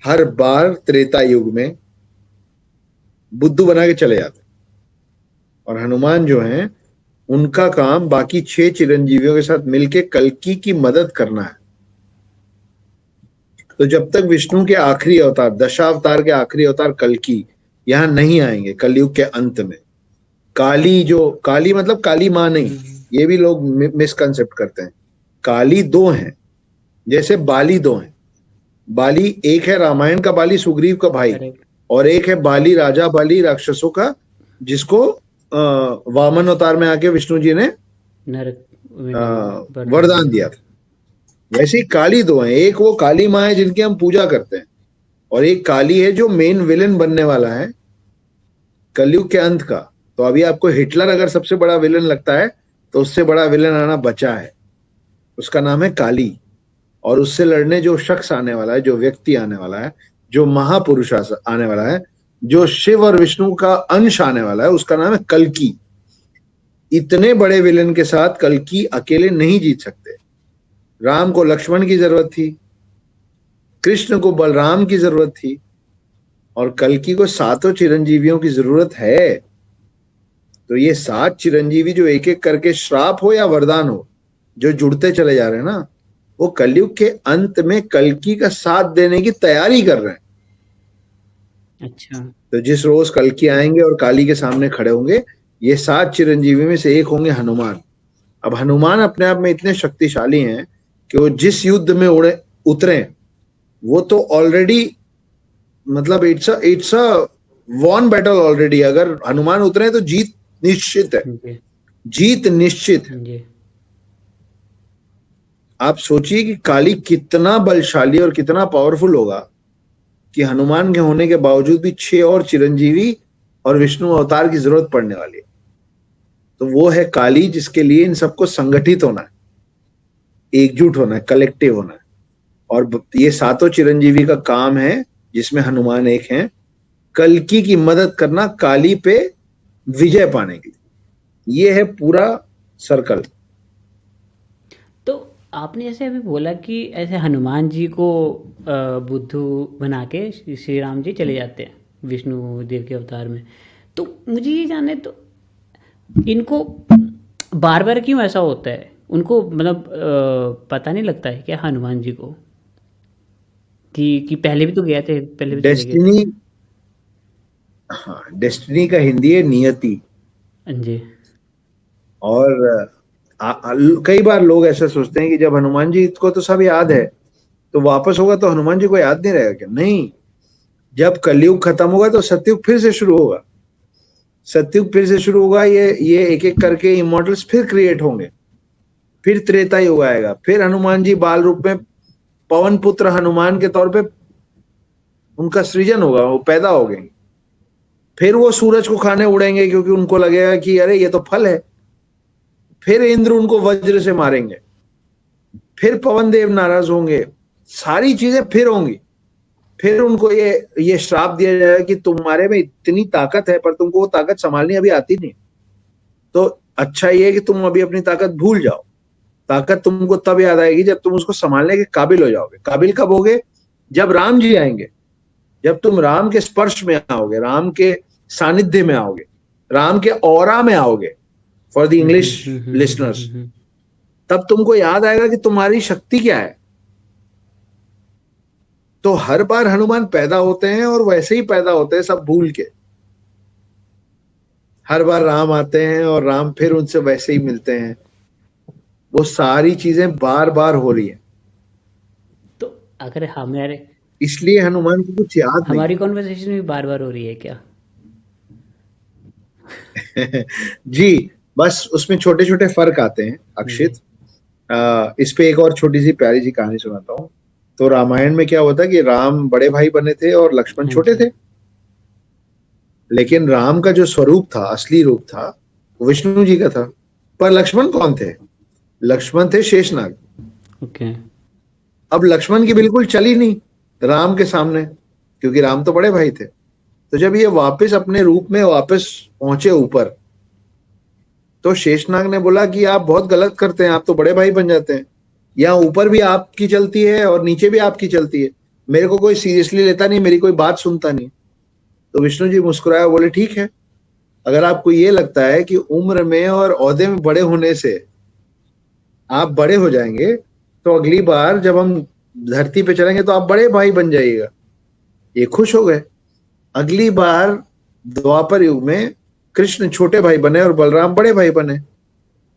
हर बार त्रेता युग में बुद्धू बना के चले जाते। और हनुमान जो हैं, उनका काम बाकी 6 चिरंजीवियों के साथ मिलके कल्कि की मदद करना है। तो जब तक विष्णु के आखिरी अवतार, दशावतार के आखिरी अवतार कल्कि यहां नहीं आएंगे, कलयुग के अंत में, काली, जो काली मतलब काली मां नहीं, ये भी लोग मिसकंसेप्ट करते हैं। काली 2 हैं, जैसे बाली 2 हैं। बाली एक है रामायण का बाली, सुग्रीव का भाई, करेक्ट। और एक है बाली, राजा बाली राक्षसों का, जिसको वामन अवतार में आके विष्णु जी ने नरक वरदान दिया था। वैसे ही काली 2 हैं, एक वो काली माँ है जिनकी हम पूजा करते हैं, और एक काली है जो मेन विलेन बनने वाला है कलयुग के अंत का। तो अभी आपको हिटलर अगर सबसे बड़ा विलेन लगता है, तो उससे बड़ा विलेन आना बचा है, उसका नाम है काली। और उससे लड़ने जो शख्स आने वाला है, जो व्यक्ति आने वाला है, जो महापुरुष आने वाला है, जो शिव और विष्णु का अंश आने वाला है, उसका नाम है कल्कि। इतने बड़े विलेन के साथ कल्कि अकेले नहीं जीत सकते। राम को लक्ष्मण की जरूरत थी, कृष्ण को बलराम की जरूरत थी, और कल्कि को 7 चिरंजीवियों की जरूरत है। तो ये 7 चिरंजीवी जो एक एक करके, श्राप हो या वरदान हो, जो जुड़ते चले जा रहे हैं ना, वो कलयुग के अंत में कल्कि का साथ देने की तैयारी कर रहे हैं। अच्छा। तो जिस रोज कल्कि आएंगे और काली के सामने खड़े होंगे, ये 7 चिरंजीवी में से एक होंगे हनुमान। अब हनुमान अपने आप में इतने शक्तिशाली हैं कि वो जिस युद्ध में उतरे वो तो ऑलरेडी, मतलब it's a won battle already. अगर हनुमान उतरे तो जीत निश्चित है, जी जीत निश्चित है। जी आप सोचिए कि काली कितना बलशाली और कितना पावरफुल होगा कि हनुमान के होने के बावजूद भी 6 और चिरंजीवी और विष्णु अवतार की जरूरत पड़ने वाली है। तो वो है काली, जिसके लिए इन सबको संगठित होना है, एकजुट होना है, कलेक्टिव होना है। और ये 7 चिरंजीवी का काम है, जिसमें हनुमान एक हैं, कल्कि की मदद करना काली पे विजय पाने के लिए। ये है पूरा सर्कल। तो आपने ऐसे अभी बोला कि ऐसे हनुमान जी को बुद्धू बना के श्री राम जी चले जाते हैं विष्णु देव के अवतार में। तो मुझे ये जानना है, तो इनको बार बार क्यों ऐसा होता है? उनको मतलब पता नहीं लगता है क्या हनुमान जी को कि पहले भी तो गए थे, पहले भी चले गए थे? डेस्टिनी, हाँ, डेस्टिनी का हिंदी है नियति। जी और कई बार लोग ऐसा सोचते हैं कि जब हनुमान जी को तो सब याद है, तो वापस होगा तो हनुमान जी को याद नहीं रहेगा क्या? नहीं, जब कलयुग खत्म होगा तो सतयुग फिर से शुरू होगा। सतयुग फिर से शुरू होगा, ये एक एक करके इमॉर्टल्स फिर क्रिएट होंगे, फिर त्रेता युग आएगा, फिर हनुमान जी बाल रूप में पवन पुत्र हनुमान के तौर पे उनका सृजन होगा, वो पैदा हो गए। फिर वो सूरज को खाने उड़ेंगे क्योंकि उनको लगेगा कि अरे ये तो फल है। फिर इंद्र उनको वज्र से मारेंगे, फिर पवन देव नाराज होंगे, सारी चीजें फिर होंगी। फिर उनको ये श्राप दिया जाएगा कि तुम्हारे में इतनी ताकत है पर तुमको वो ताकत संभालनी अभी आती नहीं। तो अच्छा ये है कि तुम अभी अपनी ताकत भूल जाओ। ताकत तुमको तब याद आएगी जब तुम उसको संभालने के काबिल हो जाओगे। काबिल कब होगे? जब राम जी आएंगे, जब तुम राम के स्पर्श में आओगे, राम के सानिध्य में आओगे, राम के ऑरा में आओगे, फॉर द इंग्लिश लिसनर्स, तब तुमको याद आएगा कि तुम्हारी शक्ति क्या है। तो हर बार हनुमान पैदा होते हैं और वैसे ही पैदा होते हैं सब भूल के। हर बार राम आते हैं और राम फिर उनसे वैसे ही मिलते हैं। वो सारी चीजें बार बार हो रही हैं। तो अगर हमारे इसलिए हनुमान को कुछ याद नहीं। हमारी कॉन्वर्सेशन भी बार बार हो रही है क्या? जी, बस उसमें छोटे छोटे फर्क आते हैं अक्षित। इस पे एक और छोटी सी प्यारी सी कहानी सुनाता हूँ। तो रामायण में क्या होता है कि राम बड़े भाई बने थे और लक्ष्मण हाँ छोटे जी। थे। लेकिन राम का जो स्वरूप था, असली रूप था, वो विष्णु जी का था। पर लक्ष्मण कौन थे? लक्ष्मण थे शेषनाग। ओके। अब लक्ष्मण की बिल्कुल चली नहीं राम के सामने, क्योंकि राम तो बड़े भाई थे। तो जब ये वापस अपने रूप में वापस पहुंचे ऊपर, तो शेषनाग ने बोला कि आप बहुत गलत करते हैं, आप तो बड़े भाई बन जाते हैं। यहाँ ऊपर भी आपकी चलती है और नीचे भी आपकी चलती है, मेरे को कोई सीरियसली लेता नहीं, मेरी कोई बात सुनता नहीं। तो विष्णु जी मुस्कुराए, बोले ठीक है, अगर आपको ये लगता है कि उम्र में और ओहदे में बड़े होने से आप बड़े हो जाएंगे, तो अगली बार जब हम धरती पे चलेंगे तो आप बड़े भाई बन जाइएगा। ये खुश हो गए। अगली बार द्वापर युग में कृष्ण छोटे भाई बने और बलराम बड़े भाई बने।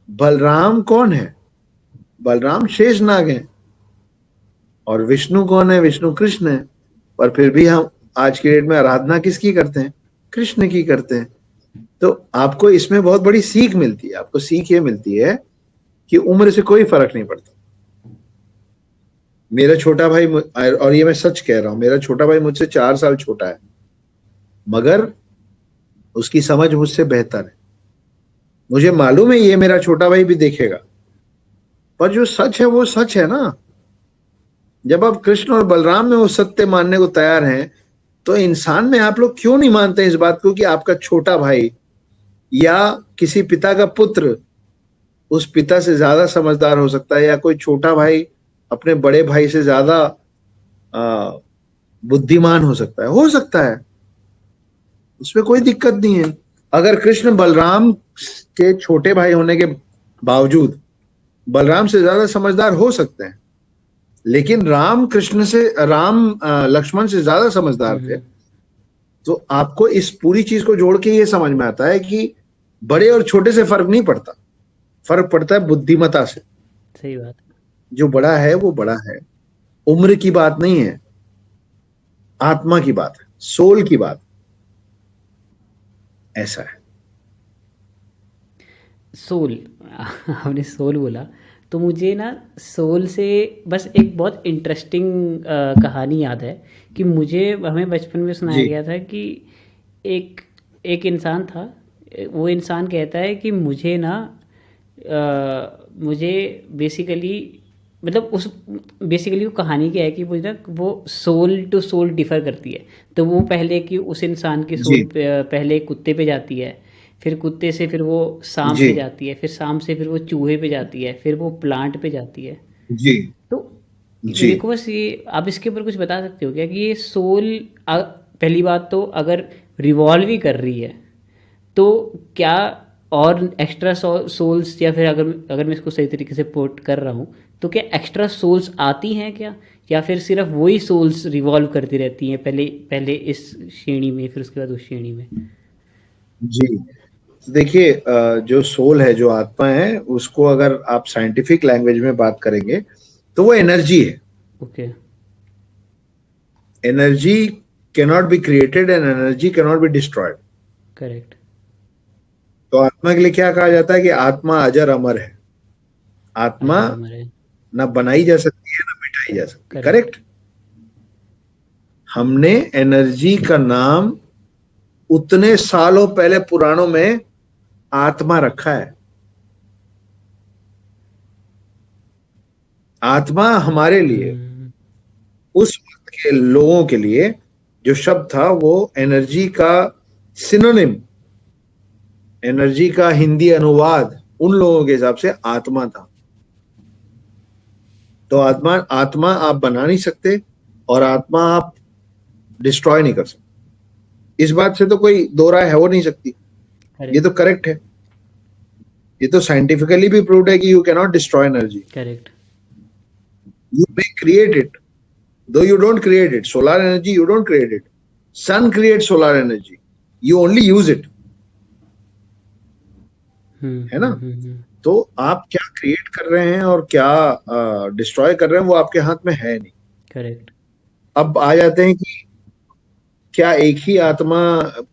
बलराम कौन है? बलराम शेषनाग है। और विष्णु कौन है? विष्णु कृष्ण है। पर फिर भी हम आज की डेट में आराधना किसकी करते हैं? कृष्ण की करते हैं। तो आपको इसमें बहुत बड़ी सीख मिलती है। आपको सीख ये मिलती है कि उम्र से कोई फर्क नहीं पड़ता। मेरा छोटा भाई, और ये मैं सच कह रहा हूं, मेरा छोटा भाई मुझसे 4 साल छोटा है, मगर उसकी समझ मुझसे बेहतर है। मुझे मालूम है ये मेरा छोटा भाई भी देखेगा, पर जो सच है वो सच है ना। जब आप कृष्ण और बलराम में वो सत्य मानने को तैयार हैं, तो इंसान में आप लोग क्यों नहीं मानते इस बात को कि आपका छोटा भाई या किसी पिता का पुत्र उस पिता से ज्यादा समझदार हो सकता है, या कोई छोटा भाई अपने बड़े भाई से ज्यादा बुद्धिमान हो सकता है? हो सकता है, उसमें कोई दिक्कत नहीं है। अगर कृष्ण बलराम के छोटे भाई होने के बावजूद बलराम से ज्यादा समझदार हो सकते हैं, लेकिन राम लक्ष्मण से ज्यादा समझदार थे। तो आपको इस पूरी चीज को जोड़ के ये समझ में आता है कि बड़े और छोटे से फर्क नहीं पड़ता, फर्क पड़ता है बुद्धिमत्ता से। सही बात है। जो बड़ा है वो बड़ा है, उम्र की बात नहीं है, आत्मा की बात है, सोल की बात, ऐसा है। सोल आपने सोल बोला तो मुझे ना सोल से बस एक बहुत इंटरेस्टिंग कहानी याद है कि मुझे हमें बचपन में सुनाया जी गया था कि एक एक इंसान था। वो इंसान कहता है कि मुझे ना मुझे बेसिकली मतलब उस बेसिकली वो कहानी क्या है कि मुझे ना वो सोल टू सोल डिफ़र करती है। तो वो पहले कि उस इंसान की सोल जी पहले कुत्ते पे जाती है, फिर कुत्ते से फिर वो सांप जी पे जाती है, फिर सांप से फिर वो चूहे पे जाती है, फिर वो प्लांट पे जाती है। जी तो जी मेरे को बस ये आप इसके ऊपर कुछ बता सकते हो क्या कि ये सोल पहली बात तो अगर रिवॉल्व ही कर रही है तो क्या और एक्स्ट्रा सोल्स या फिर अगर अगर मैं इसको सही तरीके से पोर्ट कर रहा हूँ तो क्या एक्स्ट्रा सोल्स आती हैं क्या, या फिर सिर्फ वही सोल्स रिवॉल्व करती रहती हैं पहले पहले इस श्रेणी में फिर उसके बाद उस श्रेणी में? जी। तो देखिए, जो सोल है, जो आत्मा है, उसको अगर आप साइंटिफिक लैंग्वेज में बात करेंगे तो वो एनर्जी है। Okay. Energy cannot be created and energy cannot be destroyed. Correct. तो आत्मा के लिए क्या कहा जाता है कि आत्मा अजर अमर है। आत्मा अजर अमर है। ना बनाई जा सकती है ना मिटाई जा सकती, करेक्ट। करेक्ट। हमने एनर्जी का नाम उतने सालों पहले पुराणों में आत्मा रखा है। आत्मा हमारे लिए, हम्म। उस वक्त के लोगों के लिए, जो शब्द था वो एनर्जी का सिनोनिम, एनर्जी का हिंदी अनुवाद उन लोगों के हिसाब से आत्मा था। तो आत्मा आत्मा आप बना नहीं सकते और आत्मा आप डिस्ट्रॉय नहीं कर सकते। इस बात से तो कोई दो राय हो नहीं सकती। ये करेक्ट। तो करेक्ट है। ये तो साइंटिफिकली भी प्रूव्ड है कि you can not destroy energy, correct. You may create it, though you don't create it. Solar energy you don't create it, sun creates solar energy, you only use it, है ना। हम्म। तो आप क्या create कर रहे हैं और क्या डिस्ट्रॉय कर रहे हैं वो आपके हाथ में है नहीं। करेक्ट। अब आ जाते हैं कि क्या एक ही आत्मा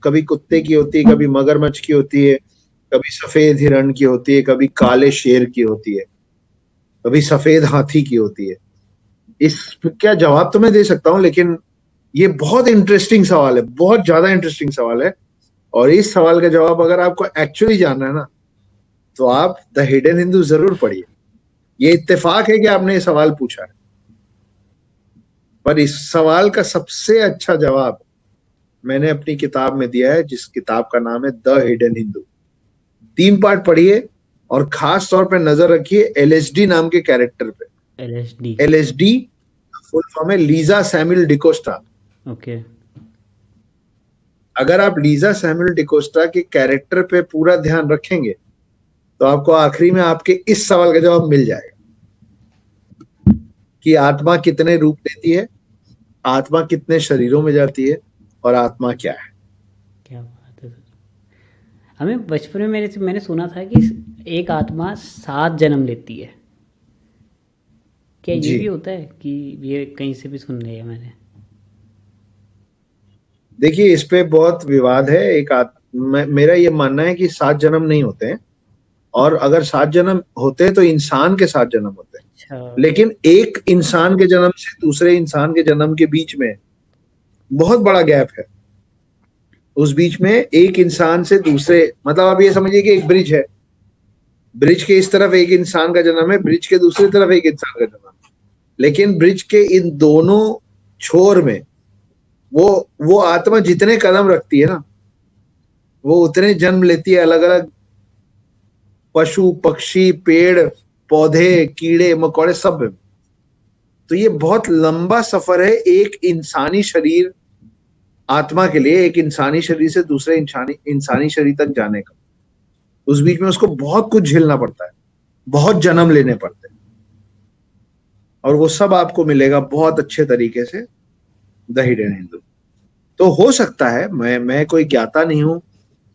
कभी कुत्ते की होती है, कभी मगरमच्छ की होती है, कभी सफेद हिरण की होती है, कभी काले शेर की होती है, कभी सफेद हाथी की होती है। इस क्या जवाब तो मैं दे सकता हूं, लेकिन ये बहुत इंटरेस्टिंग सवाल है, बहुत ज्यादा इंटरेस्टिंग सवाल है। और इस सवाल का जवाब अगर आपको एक्चुअली जानना है ना, तो आप द हिडन हिंदू जरूर पढ़िए। ये इत्तेफाक है कि आपने ये सवाल पूछा है, पर इस सवाल का सबसे अच्छा जवाब मैंने अपनी किताब में दिया है, जिस किताब का नाम है द हिडन हिंदू। 3 पार्ट पढ़िए और खास तौर पे नजर रखिए एलएसडी नाम के कैरेक्टर पे। एलएसडी। एलएसडी फुल फॉर्म है लीजा सैमुअल डिकोस्टा। ओके। अगर आप लीजा सैमुअल डिकोस्टा के कैरेक्टर पे पूरा ध्यान रखेंगे तो आपको आखिरी में आपके इस सवाल का जवाब मिल जाएगा कि आत्मा कितने रूप लेती है, आत्मा कितने शरीरों में जाती है और आत्मा क्या है। क्या बात है सर। हमें बचपन में मैंने सुना था कि एक आत्मा 7 जन्म लेती है। क्या ये जी भी होता है कि ये कहीं से भी सुन लिया मैंने? देखिए, इस पे बहुत विवाद है। मेरा ये मानना है कि 7 जन्म नहीं होते हैं, और अगर 7 जन्म होते हैं तो इंसान के 7 जन्म होते हैं। अच्छा। लेकिन एक इंसान के जन्म से दूसरे इंसान के जन्म के बीच में बहुत बड़ा गैप है। उस बीच में एक इंसान से दूसरे, मतलब आप ये समझिए कि एक ब्रिज है, ब्रिज के इस तरफ एक इंसान का जन्म है, ब्रिज के दूसरी तरफ एक इंसान का जन्म है, लेकिन ब्रिज के इन दोनों छोर में वो आत्मा जितने कदम रखती है ना, वो उतने जन्म लेती है। अलग अलग पशु पक्षी पेड़ पौधे कीड़े मकोड़े सब है। तो ये बहुत लंबा सफर है एक इंसानी शरीर, आत्मा के लिए एक इंसानी शरीर से दूसरे इंसानी शरीर तक जाने का। उस बीच में उसको बहुत कुछ झेलना पड़ता है, बहुत जन्म लेने पड़ते हैं, और वो सब आपको मिलेगा बहुत अच्छे तरीके से द हिडन हिंदू। तो हो सकता है, मैं कोई ज्ञाता नहीं हूं,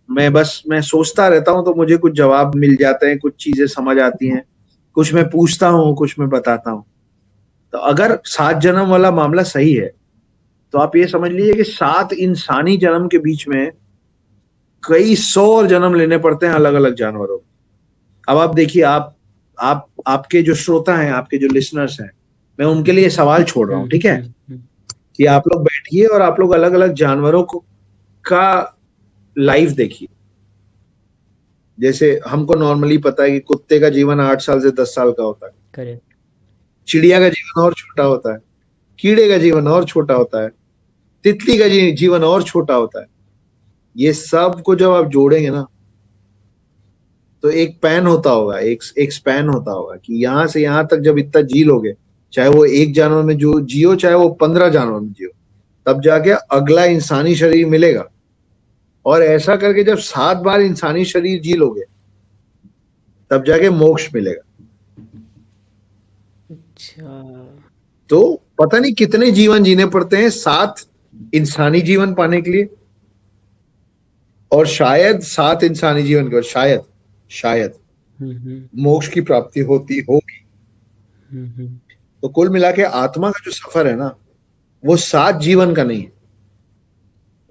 मैं सोचता रहता हूँ तो मुझे कुछ जवाब मिल जाते हैं, कुछ चीजें समझ आती हैं, कुछ मैं पूछता हूँ, कुछ मैं बताता हूँ। तो अगर 7 जन्म वाला मामला सही है तो आप ये समझ लीजिए कि 7 इंसानी जन्म के बीच में कई 100 और जन्म लेने पड़ते हैं अलग अलग जानवरों। अब आप देखिए, आप आपके जो श्रोता हैं, आपके जो लिसनर्स हैं, मैं उनके लिए सवाल छोड़ रहा हूँ, ठीक है? कि आप लोग बैठिए और आप लोग अलग अलग जानवरों को का लाइफ देखिए। जैसे हमको नॉर्मली पता है कि कुत्ते का जीवन 8 साल से 10 साल का होता है, करेक्ट। चिड़िया का जीवन और छोटा होता है, कीड़े का जीवन और छोटा होता है, तितली का जीवन और छोटा होता है। ये सब को जब आप जोड़ेंगे ना तो एक पैन होता होगा, एक स्पैन होता होगा कि यहां से यहां तक जब इतना जी लोगे, चाहे वो एक जानवर में जो जियो, चाहे वो 15 जानवर में जियो, तब जाके अगला इंसानी शरीर मिलेगा। और ऐसा करके जब 7 बार इंसानी शरीर जी लोगे तब जाके मोक्ष मिलेगा। अच्छा। तो पता नहीं कितने जीवन जीने पड़ते हैं 7 इंसानी जीवन पाने के लिए, और शायद 7 इंसानी जीवन के बाद शायद शायद मोक्ष की प्राप्ति होती होगी। तो कुल मिला के आत्मा का जो सफर है ना, वो 7 जीवन का नहीं है,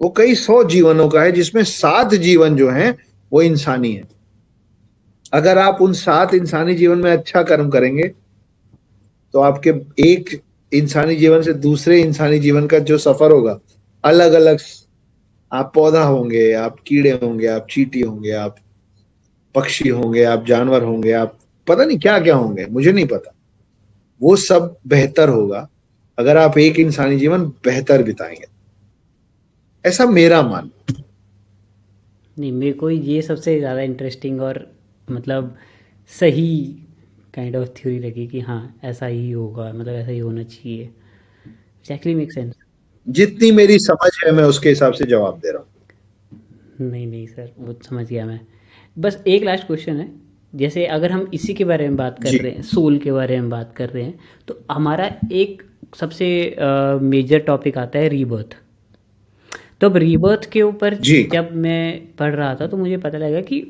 वो कई 100 जीवनों का है, जिसमें 7 जीवन जो हैं वो इंसानी है। अगर आप उन 7 इंसानी जीवन में अच्छा कर्म करेंगे तो आपके एक इंसानी जीवन से दूसरे इंसानी जीवन का जो सफर होगा अलग अलग, आप पौधा होंगे, आप कीड़े होंगे, आप चींटी होंगे, आप पक्षी होंगे, आप जानवर होंगे, आप पता नहीं क्या क्या होंगे, मुझे नहीं पता। वो सब बेहतर होगा अगर आप एक इंसानी जीवन बेहतर बिताएंगे, ऐसा मेरा मान। नहीं, मेरे को ये सबसे ज़्यादा इंटरेस्टिंग और मतलब सही काइंड ऑफ थ्योरी लगी कि हाँ ऐसा ही होगा, मतलब ऐसा ही होना चाहिए। Actually make sense. जितनी मेरी समझ है मैं उसके हिसाब से जवाब दे रहा हूँ। नहीं नहीं सर, वो समझ गया मैं। बस एक लास्ट क्वेश्चन है, जैसे अगर हम इसी के बारे में बात कर जी रहे हैं, सोल के बारे में बात कर रहे हैं, तो हमारा एक सबसे मेजर टॉपिक आता है रीबर्थ। तो अब रीबर्थ के ऊपर जी जब मैं पढ़ रहा था तो मुझे पता लगा कि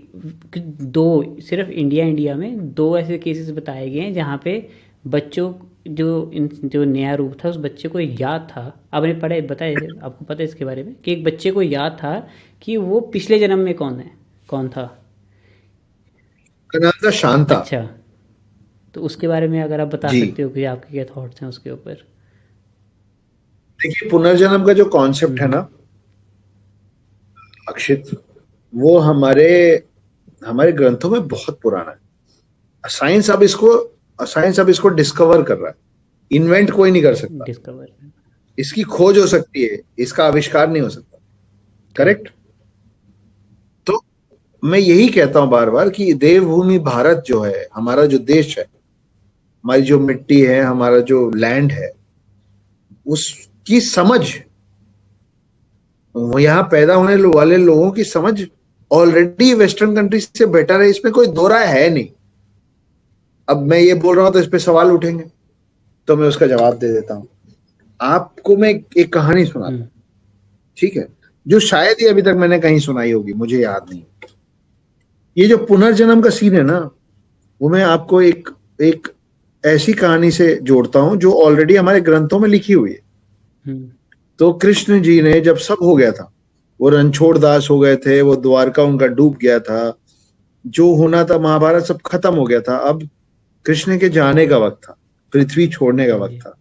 दो, सिर्फ इंडिया में 2 ऐसे केसेस बताए गए हैं जहाँ पे बच्चों जो नया रूप था उस बच्चे को याद था। आपने पढ़े, बताया, आपको पता है इसके बारे में कि एक बच्चे को याद था कि वो पिछले जन्म में कौन था। का नाम था शांता। अच्छा, तो उसके बारे में अगर आप बता जी सकते हो कि आपके क्या थॉट्स हैं उसके ऊपर। देखिए, पुनर्जन्म का जो कॉन्सेप्ट है ना अक्षित, वो हमारे हमारे ग्रंथों में बहुत पुराना है। साइंस अब इसको डिस्कवर कर रहा है, इन्वेंट कोई नहीं कर सकता। डिस्कवर। इसकी खोज हो सकती है, इसका आविष्कार नहीं हो सकता। करेक्ट। तो मैं यही कहता हूं बार बार कि देवभूमि भारत जो है, हमारा जो देश है, हमारी जो मिट्टी है, हमारा जो लैंड है, उसकी समझ, वो यहाँ पैदा होने वाले लोगों की समझ ऑलरेडी वेस्टर्न कंट्री से बेटर है, इसमें कोई दो राय है नहीं। अब मैं ये बोल रहा हूं तो इस पे सवाल उठेंगे, तो मैं उसका जवाब दे देता हूं। आपको मैं एक कहानी सुनाता हूं, ठीक है, जो शायद ही अभी तक मैंने कहीं सुनाई होगी, मुझे याद नहीं। ये जो पुनर्जन्म का सीन है ना, वो मैं आपको एक ऐसी कहानी से जोड़ता हूं जो ऑलरेडी हमारे ग्रंथों में लिखी हुई है। तो कृष्ण जी ने जब सब हो गया था, वो रणछोड़ दास हो गए थे, वो द्वारका उनका डूब गया था, जो होना था महाभारत सब खत्म हो गया था, अब कृष्ण के जाने का वक्त था, पृथ्वी छोड़ने का वक्त था।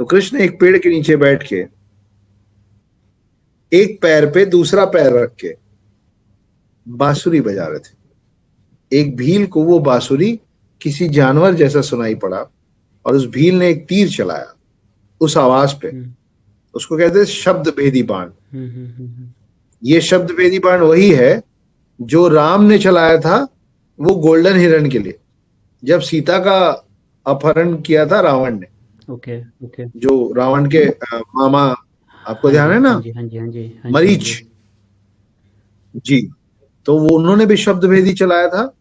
तो कृष्ण एक पेड़ के नीचे बैठ के एक पैर पे दूसरा पैर रख के बांसुरी बजा रहे थे। एक भील को वो बांसुरी किसी जानवर जैसा सुनाई पड़ा और उस भील ने एक तीर चलाया उस आवाज पे। उसको कहते हैं शब्द भेदी बाण। ये शब्द भेदी बाण वही है जो राम ने चलाया था वो गोल्डन हिरण के लिए, जब सीता का अपहरण किया था रावण ने। Okay okay. जो रावण के मामा, आपको ध्यान है ना, हाँ जी हाँ जी हाँ जी हाँ जी, मरीच जी, तो वो उन्होंने भी शब्द भेदी चलाया था।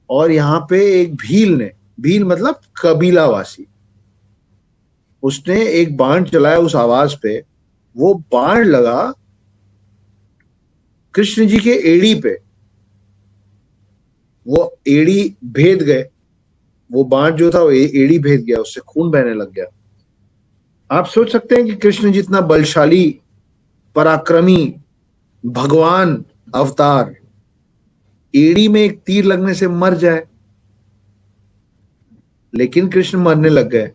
और यहाँ पे एक भील ने, भील मतलब कबीलावासी, उसने एक बाण चलाया उस आवाज पे। वो बाण लगा कृष्ण जी के एड़ी पे वो एड़ी भेद गए, वो बाण जो था वो एड़ी भेद गया, उससे खून बहने लग गया। आप सोच सकते हैं कि कृष्ण जितना बलशाली, पराक्रमी, भगवान अवतार एड़ी में एक तीर लगने से मर जाए, लेकिन कृष्ण मरने लग गए।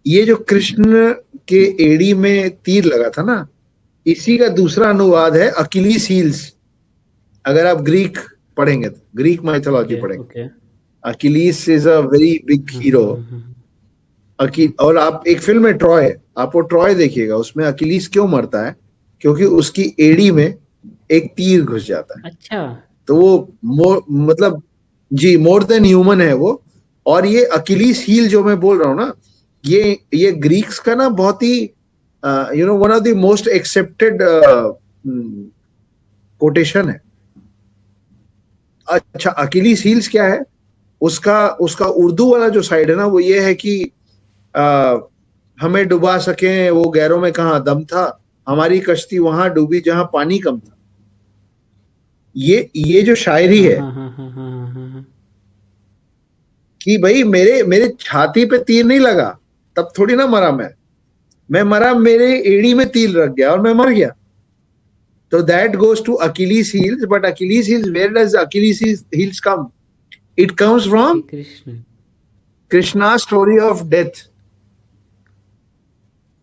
ये जो कृष्ण के एड़ी में तीर लगा था ना, इसी का दूसरा अनुवाद है अकिलीस हील्स। अगर आप ग्रीक पढ़ेंगे तो ग्रीक माइथोलॉजी पढ़ेंगे, Achilles is a very big hero. और आप एक फिल्म है ट्रॉय, आप वो ट्रॉय देखिएगा, उसमें अकिलीस क्यों मरता है? क्योंकि उसकी एड़ी में एक तीर घुस जाता है। अच्छा, तो वो मतलब जी मोर देन ह्यूमन है वो। और ये अकिलीस हील जो मैं बोल रहा हूँ ना, ये ग्रीक्स का ना बहुत ही one of the most accepted quotation है। अच्छा, अकिलीस हील्स क्या है? उसका उर्दू वाला जो साइड है ना, वो ये है कि हमें डुबा सके वो गैरों में कहाँ दम था, हमारी कश्ती वहां डूबी जहां पानी कम था। ये जो शायरी है कि भाई मेरे छाती पे तीर नहीं लगा, तब थोड़ी ना मरा मैं मरा, मेरे एड़ी में तीर लग गया और मैं मर गया। तो that goes to Achilles heels. But Achilles heels, where does Achilles heels come? It comes from Krishna story of death,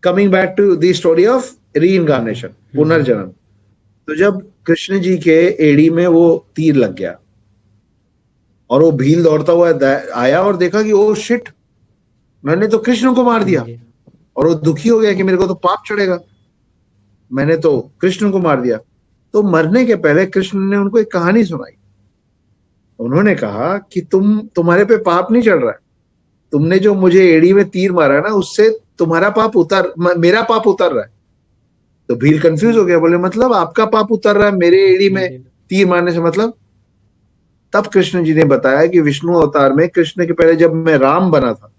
coming back to the story of reincarnation, पुनर्जन्म। तो जब कृष्ण जी के एड़ी में वो तीर लग गया और वो भील दौड़ता हुआ आया और देखा कि ओ शिट, मैंने तो कृष्ण को मार दिया। और वो दुखी हो गया कि मेरे को तो पाप चढ़ेगा, मैंने तो कृष्ण को मार दिया। तो मरने के पहले कृष्ण ने उनको एक कहानी सुनाई। उन्होंने कहा कि तुम्हारे पे पाप नहीं चढ़ रहा है, तुमने जो मुझे एड़ी में तीर मारा ना, उससे तुम्हारा पाप मेरा पाप उतर रहा है। तो भील कंफ्यूज हो गया, बोले मतलब आपका पाप उतर रहा है मेरे एड़ी में तीर मारने से मतलब? तब कृष्ण जी ने बताया कि विष्णु अवतार में कृष्ण के पहले जब मैं राम बना था,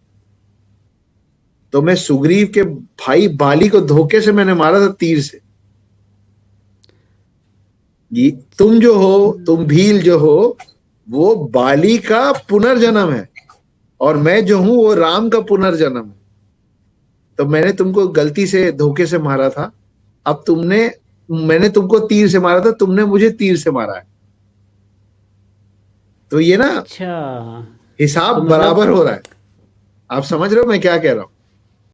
तो मैं सुग्रीव के भाई बाली को धोखे से मैंने मारा था तीर से। तुम जो हो, तुम भील जो हो, वो बाली का पुनर्जन्म है, और मैं जो हूं वो राम का पुनर्जन्म है। तो मैंने तुमको गलती से धोखे से मारा था, अब मैंने तुमको तीर से मारा था, तुमने मुझे तीर से मारा है। तो ये ना अच्छा, हिसाब तो मतलब बराबर हो रहा है। आप समझ रहे हो मैं क्या कह रहा हूं?